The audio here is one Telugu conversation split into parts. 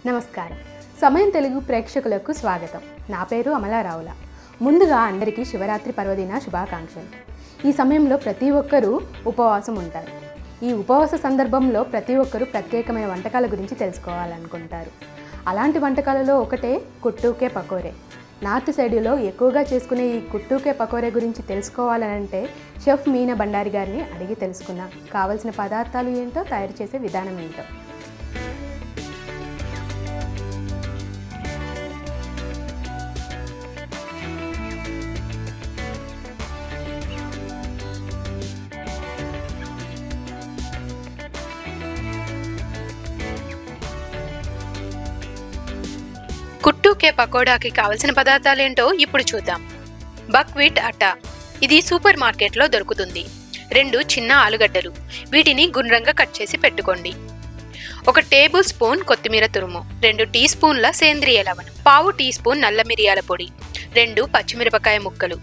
నమస్కారం. సమయం తెలుగు ప్రేక్షకులకు స్వాగతం. నా పేరు అమలారావుల. ముందుగా అందరికీ శివరాత్రి పర్వదిన శుభాకాంక్షలు. ఈ సమయంలో ప్రతి ఒక్కరూ ఉపవాసం ఉంటారు. ఈ ఉపవాస సందర్భంలో ప్రతి ఒక్కరూ ప్రత్యేకమైన వంటకాల గురించి తెలుసుకోవాలనుకుంటారు. అలాంటి వంటకాలలో ఒకటే కుట్టు కే పకోరే. నార్త్ సైడ్లో ఎక్కువగా చేసుకునే ఈ కుట్టు కే పకోరే గురించి తెలుసుకోవాలంటే షెఫ్ మీనా బండారి గారిని అడిగి తెలుసుకుందాం. కావలసిన పదార్థాలు ఏంటో, తయారు చేసే విధానం ఏంటో. కుట్టు కే పకోడాకి కావలసిన పదార్థాలేంటో ఇప్పుడు చూద్దాం. బక్వీట్ అట్టా, ఇది సూపర్ మార్కెట్లో దొరుకుతుంది. 2 చిన్న ఆలుగడ్డలు, వీటిని గుండ్రంగా కట్ చేసి పెట్టుకోండి. 1 టేబుల్ స్పూన్ కొత్తిమీర తురుము, 2 టీ స్పూన్ల సేంద్రియ లవణం, 1/2 టీ స్పూన్ నల్ల మిరియాల పొడి, 2 పచ్చిమిరపకాయ ముక్కలు,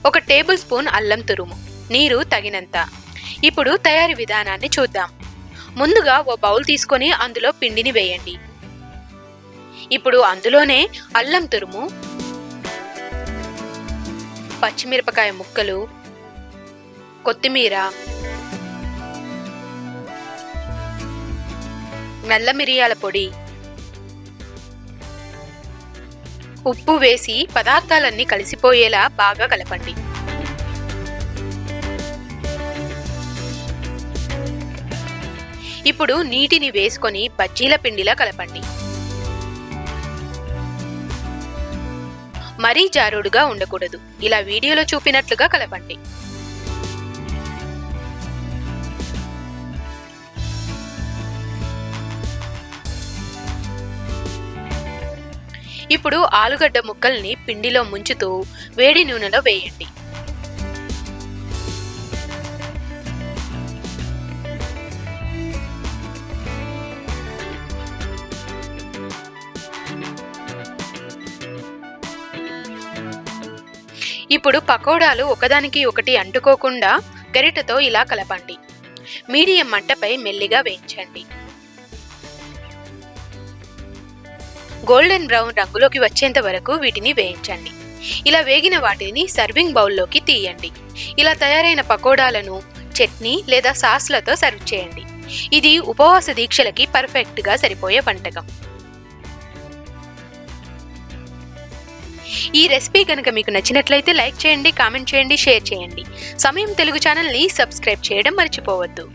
1 టేబుల్ స్పూన్ అల్లం తురుము, నీరు తగినంత. ఇప్పుడు తయారీ విధానాన్ని చూద్దాం. ముందుగా ఓ బౌల్ తీసుకొని అందులో పిండిని వేయండి. ఇప్పుడు అందులోనే అల్లం తురుము, పచ్చిమిరపకాయ ముక్కలు, కొత్తిమీర, నల్ల మిరియాల పొడి, ఉప్పు వేసి పదార్థాలన్నీ కలిసిపోయేలా బాగా కలపండి. ఇప్పుడు నీటిని వేసుకొని బజ్జీల పిండిలా కలపండి. మరీ జారుడుగా ఉండకూడదు. ఇలా వీడియోలో చూపినట్లుగా కలపండి. ఇప్పుడు ఆలుగడ్డ ముక్కల్ని పిండిలో ముంచుతూ వేడి నూనెలో వేయండి. ఇప్పుడు పకోడాలు ఒకదానికి ఒకటి అంటుకోకుండా గరిటెతో ఇలా కలపండి. మీడియం మంటపై మెల్లిగా వేయించండి. గోల్డెన్ బ్రౌన్ రంగులోకి వచ్చేంత వరకు వీటిని వేయించండి. ఇలా వేగిన వాటిని సర్వింగ్ బౌల్లోకి తీయండి. ఇలా తయారైన పకోడాలను చట్నీ లేదా సాస్లతో సర్వ్ చేయండి. ఇది ఉపవాస దీక్షలకి పర్ఫెక్ట్గా సరిపోయే వంటకం. ఈ రెసిపీ కనుక మీకు నచ్చినట్లయితే లైక్ చేయండి, కామెంట్ చేయండి, షేర్ చేయండి. సమయం తెలుగు ఛానల్ని సబ్స్క్రైబ్ చేయడం మర్చిపోవద్దు.